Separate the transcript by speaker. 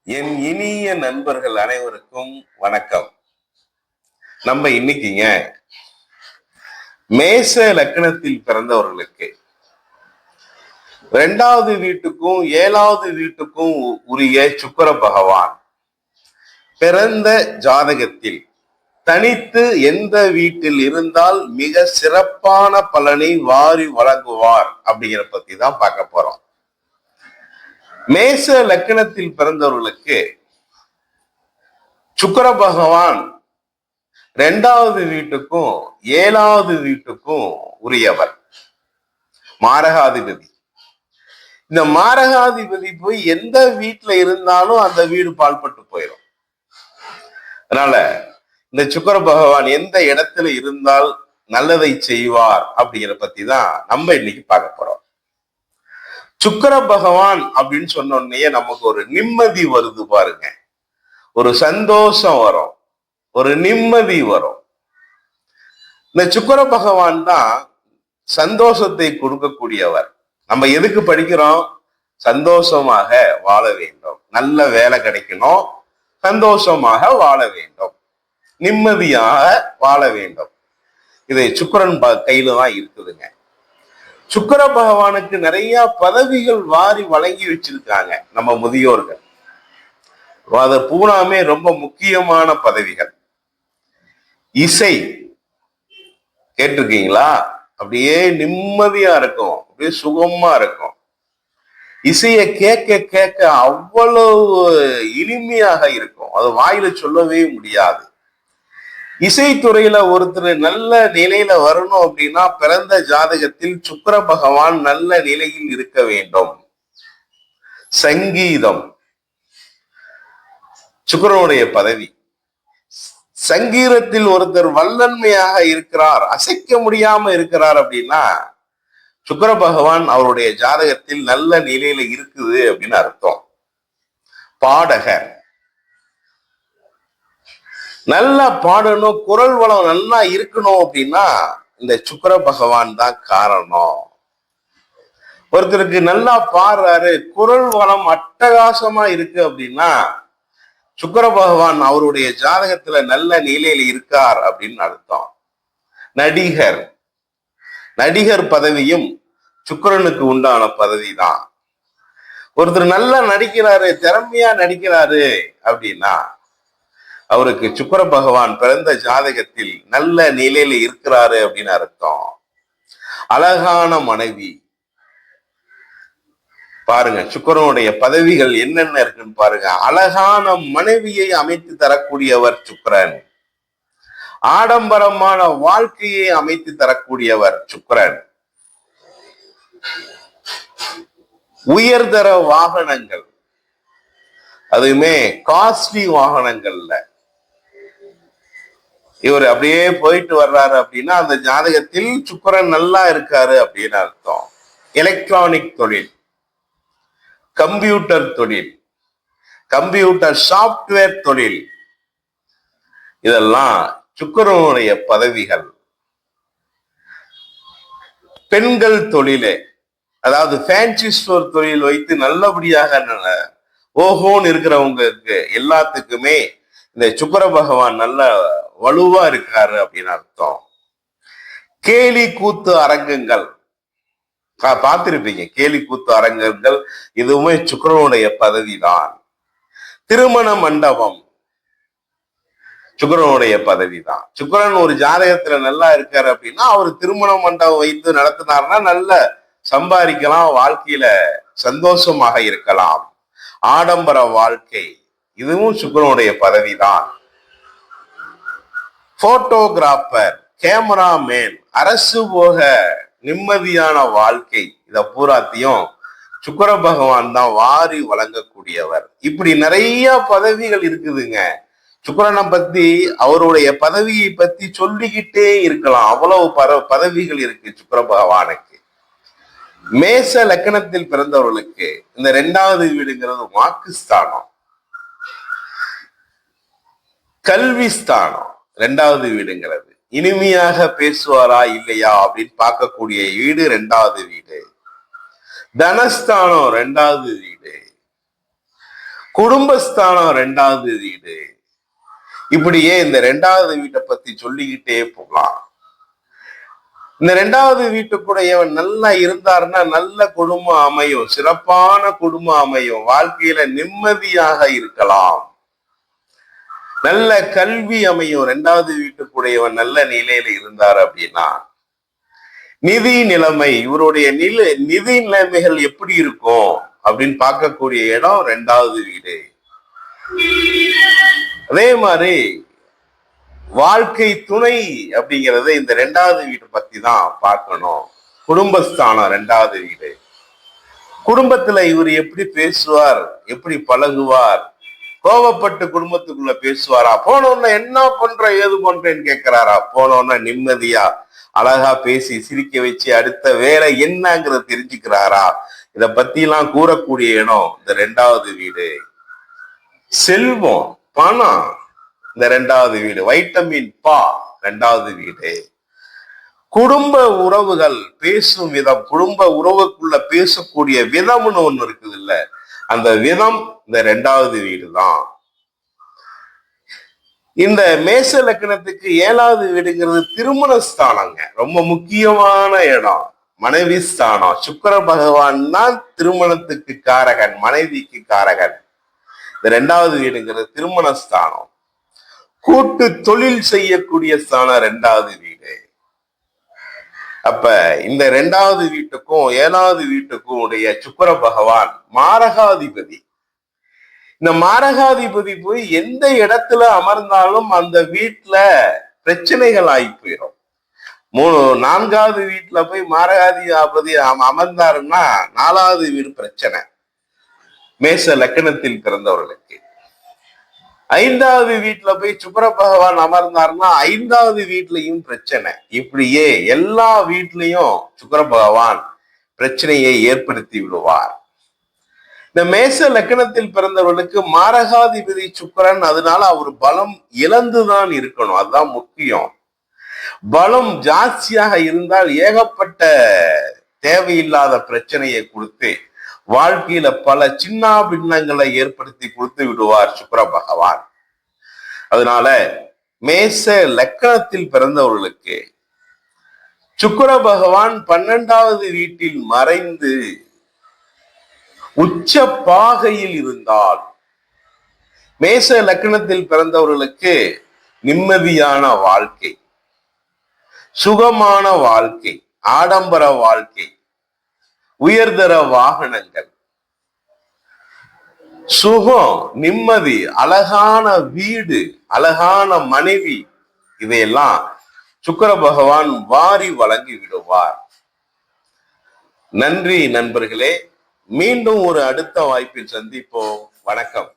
Speaker 1: என் இனிய நண்பர்கள் அனைவருக்கும் வணக்கம். நம்ம இன்னைக்குங்க மேச லக்னத்தில் பிறந்தவர்களுக்கு 2வது வீட்டுக்கும் 7வது வீட்டுக்கும் உரிய சுக்கிர பகவான் பிறந்த ஜாதகத்தில் தனித்து எந்த வீட்டில் இருந்தால் மிக சிறப்பான பலனை வாரி வழங்குவார் அப்படிங்கிற பத்தி தான் பார்க்க போறோம். மேச லக்னத்தில் பிறந்தவர்களுக்கு சுக்கிர பகவான் 2வது வீட்டுக்கும் 7வது வீட்டுக்கும் உரியவர், மாரகாதிபதி. இந்த மாரகாதிபதி போய் எந்த வீட்டுல இருந்தாலும் அந்த வீடு பாழ்பட்டு போயிடும். அதனால இந்த சுக்கிர பகவான் எந்த இடத்துல இருந்தால் நல்லதை செய்வார் அப்படிங்கிற பத்தி தான் நம்ம இன்னைக்கு பார்க்க போறோம். சுக்கிர பகவான் அப்படின்னு சொன்ன உடனே நமக்கு ஒரு நிம்மதி வருது பாருங்க, ஒரு சந்தோஷம் வரும், ஒரு நிம்மதி வரும். இந்த சுக்கிர பகவான் தான் சந்தோஷத்தை கொடுக்கக்கூடியவர். நம்ம எதுக்கு படிக்கிறோம்? சந்தோஷமாக வாழ வேண்டும், நல்ல வேலை கிடைக்கணும், சந்தோஷமாக வாழ வேண்டும், நிம்மதியாக வாழ வேண்டும். இது சுக்கிரன் கையில தான் இருக்குதுங்க. சுக்கிர பகவானுக்கு நிறைய பதவிகள் வாரி வழங்கி வச்சிருக்காங்க நம்ம முதியோர்கள். அது பூராமே ரொம்ப முக்கியமான பதவிகள். இசை கேட்டிருக்கீங்களா? அப்படியே நிம்மதியா இருக்கும், அப்படியே சுகமா இருக்கும். இசைய கேட்க கேட்க அவ்வளவு இனிமையாக இருக்கும், அது வாயில சொல்லவே முடியாது. இசைத்துறையில ஒருத்தர் நல்ல நிலையில வரணும் அப்படின்னா பிறந்த ஜாதகத்தில் சுக்கிர பகவான் நல்ல நிலையில் இருக்க வேண்டும். சங்கீதம் சுக்கிரனுடைய பதவி. சங்கீதத்தில் ஒருத்தர் வல்லன்மையாக இருக்கிறார், அசைக்க முடியாம இருக்கிறார் அப்படின்னா சுக்கிர பகவான் அவருடைய ஜாதகத்தில் நல்ல நிலையில இருக்குது அப்படின்னு அர்த்தம். பாடகர் நல்லா பாடணும், குரல் வளம் நல்லா இருக்கணும் அப்படின்னா இந்த சுக்கிர பகவான் தான் காரணம். ஒருத்தருக்கு நல்லா பாடுறாரு, குரல் வளம் அட்டகாசமா இருக்கு அப்படின்னா சுக்கிர பகவான் அவருடைய ஜாதகத்துல நல்ல நிலையில இருக்கார் அப்படின்னு அர்த்தம். நடிகர் நடிகர் பதவியும் சுக்கிரனுக்கு உண்டான பதவி தான். ஒருத்தர் நல்லா நடிக்கிறாரு, திறமையா நடிக்கிறாரு அப்படின்னா அவருக்கு சுக்கிர பகவான் பிறந்த ஜாதகத்தில் நல்ல நிலையில இருக்கிறாரு அப்படின்னு அர்த்தம். அழகான மனைவி பாருங்க, சுக்கிரனுடைய பதவிகள் என்னென்ன இருக்குன்னு பாருங்க. அழகான மனைவியை அமைத்து தரக்கூடியவர் சுக்கிரன். ஆடம்பரமான வாழ்க்கையை அமைத்து தரக்கூடியவர் சுக்கிரன். உயர்தர வாகனங்கள், அதுவுமே காஸ்ட்லி வாகனங்கள்ல இவர் அப்படியே போயிட்டு வர்றாரு அப்படின்னா அந்த ஜாதகத்தில் சுக்கிரன் நல்லா இருக்காரு அப்படின்னு அர்த்தம். எலக்ட்ரானிக் தொழில், கம்ப்யூட்டர் தொழில், கம்ப்யூட்டர் சாப்ட்வேர் தொழில், இதெல்லாம் சுக்கிரனுடைய பதவிகள். பெண்கள் தொழிலே, அதாவது ஃபேன்சி ஸ்டோர் தொழில் வைத்து நல்லபடியாக ஓஹோன்னு இருக்கிறவங்களுக்கு எல்லாத்துக்குமே இந்த சுக்கிர பகவான் நல்ல வலுவா இருக்காரு அப்படின்னு அர்த்தம். கேலி கூத்து அரங்கங்கள் பார்த்திருப்பீங்க, கேலி கூத்து அரங்கங்கள், இதுவுமே சுக்கிரனுடைய பதவி தான். திருமண மண்டபம் சுக்கிரனுடைய பதவி தான். சுக்கிரன் ஒரு ஜாதகத்துல நல்லா இருக்காரு அப்படின்னா அவர் திருமண மண்டபம் வைத்து நடத்தினார்னா நல்ல சம்பாதிக்கலாம், வாழ்க்கையில சந்தோஷமாக இருக்கலாம். ஆடம்பர வாழ்க்கை, இதுவும் சுக்கிரனுடைய பதவி தான். போட்டோகிராஃபர், கேமராமேன், அரசு போக நிம்மதியான வாழ்க்கை, இத பூராத்தையும் சுக்கிர பகவான் தான் வாரி வழங்கக்கூடியவர். இப்படி நிறைய பதவிகள் இருக்குதுங்க. சுக்கிரனை பத்தி, அவருடைய பதவியை பத்தி சொல்லிக்கிட்டே இருக்கலாம், அவ்வளவு பதவிகள் இருக்கு சுக்கிர பகவானுக்கு. மேச லக்னத்தில் பிறந்தவர்களுக்கு இந்த 2வது வீடுங்கிறது வாக்குஸ்தானம், கல்வி ஸ்தானம். 2வது வீடுங்கிறது இனிமையாக பேசுவாரா இல்லையா அப்படின்னு பார்க்கக்கூடிய வீடு 2வது வீடு. தனஸ்தானம் 2வது வீடு. குடும்பஸ்தானம் ரெண்டாவது வீடு. இப்படியே இந்த ரெண்டாவது வீட்டை பத்தி சொல்லிக்கிட்டே போகலாம். இந்த ரெண்டாவது வீட்டுக்குடையவன் நல்லா இருந்தாருன்னா நல்ல குடும்பம் அமையும், சிறப்பான குடும்பம் அமையும், வாழ்க்கையில நிம்மதியாக இருக்கலாம், நல்ல கல்வி அமையும். ரெண்டாவது வீட்டுக்குடையவன் நல்ல நிலையில இருந்தார் அப்படின்னா நிதி நிலைமை, இவருடைய நிதி நிலைமைகள் எப்படி இருக்கும் அப்படின்னு பார்க்கக்கூடிய இடம் ரெண்டாவது வீடு. அதே மாதிரி வாழ்க்கை துணை அப்படிங்கறத இந்த ரெண்டாவது வீடு பத்தி தான் பார்க்கணும். குடும்பஸ்தானம் ரெண்டாவது வீடு. குடும்பத்துல இவர் எப்படி பேசுவார், எப்படி பழகுவார், கோபப்பட்டு குடும்பத்துக்குள்ள பேசுவாரா, போனோன்னா என்ன பண்ற ஏது பண்றேன்னு கேட்கிறாரா, போனோன்னா நிம்மதியா அழகா பேசி சிரிக்க வச்சு அடுத்த வேலை என்னங்கிறத தெரிஞ்சுக்கிறாரா, இத பத்தி எல்லாம் கூறக்கூடிய இடம் இந்த ரெண்டாவது வீடு. செல்வம் பணம் இந்த ரெண்டாவது வீடு. வைட்டமின் பா ரெண்டாவது வீடு. குடும்ப உறவுகள் பேசும் விதம், குடும்ப உறவுக்குள்ள பேசக்கூடிய விதம்னு ஒண்ணு இருக்குது இல்ல, அந்த விதம் இந்த ரெண்டாவது வீடு தான். இந்த மேச லக்னத்துக்கு ஏழாவது வீடுங்கிறது திருமண ஸ்தானங்க, ரொம்ப முக்கியமான இடம், மனைவி ஸ்தானம். சுக்கிர பகவான் தான் திருமணத்துக்கு காரகன், மனைவிக்கு காரகன். இந்த ரெண்டாவது வீடுங்கிறது திருமண ஸ்தானம். கூட்டு தொழில் செய்யக்கூடிய ஸ்தானம் ரெண்டாவது வீடு. அப்ப இந்த ரெண்டாவது வீட்டுக்கும் ஏழாவது வீட்டுக்கும் உடைய சுக்கிர பகவான் மாரகாதிபதி. இந்த மாரகாதிபதி போய் எந்த இடத்துல அமர்ந்தாலும் அந்த வீட்டுல பிரச்சனைகள் ஆகி போயிடும். நான்காவது வீட்டுல போய் மாரகாதிபதி அமர்ந்தாருன்னா நாலாவது வீடு பிரச்சனை மேச லக்னத்தில் பிறந்தவர்களுக்கு. ஐந்தாவது வீட்டுல போய் சுக்கிர பகவான் அமர்ந்தாருன்னா ஐந்தாவது வீட்லயும் பிரச்சனை. இப்படியே எல்லா வீட்லயும் சுக்கிர பகவான் பிரச்சனையை ஏற்படுத்தி விடுவார். இந்த மேச லக்னத்தில் பிறந்தவர்களுக்கு மாரகாதிபதி சுக்கிரன், அதனால அவர் பலம் இழந்துதான் இருக்கணும், அதுதான் முக்கியம். பலம் ஜாஸ்தியாக இருந்தால் ஏகப்பட்ட தேவையில்லாத பிரச்சனையை கொடுத்து வாழ்க்கையில பல சின்ன பின்னங்களை ஏற்படுத்தி கொடுத்து விடுவார் சுக்கிர பகவான். அதனால மேச லக்னத்தில் பிறந்தவர்களுக்கு சுக்கிர பகவான் 12வது வீட்டில் மறைந்து உச்ச பாகையில் இருந்தால் மேச லக்னத்தில் பிறந்தவர்களுக்கு நிம்மதியான வாழ்க்கை, சுகமான வாழ்க்கை, ஆடம்பர வாழ்க்கை, உயர்தர வாகனங்கள், சுகம், நிம்மதி, அழகான வீடு, அழகான மனைவி, இதையெல்லாம் சுக்கிர பகவான் வாரி வழங்கி விடுவார். நன்றி நண்பர்களே, மீண்டும் ஒரு அடுத்த வாய்ப்பில் சந்திப்போம். வணக்கம்.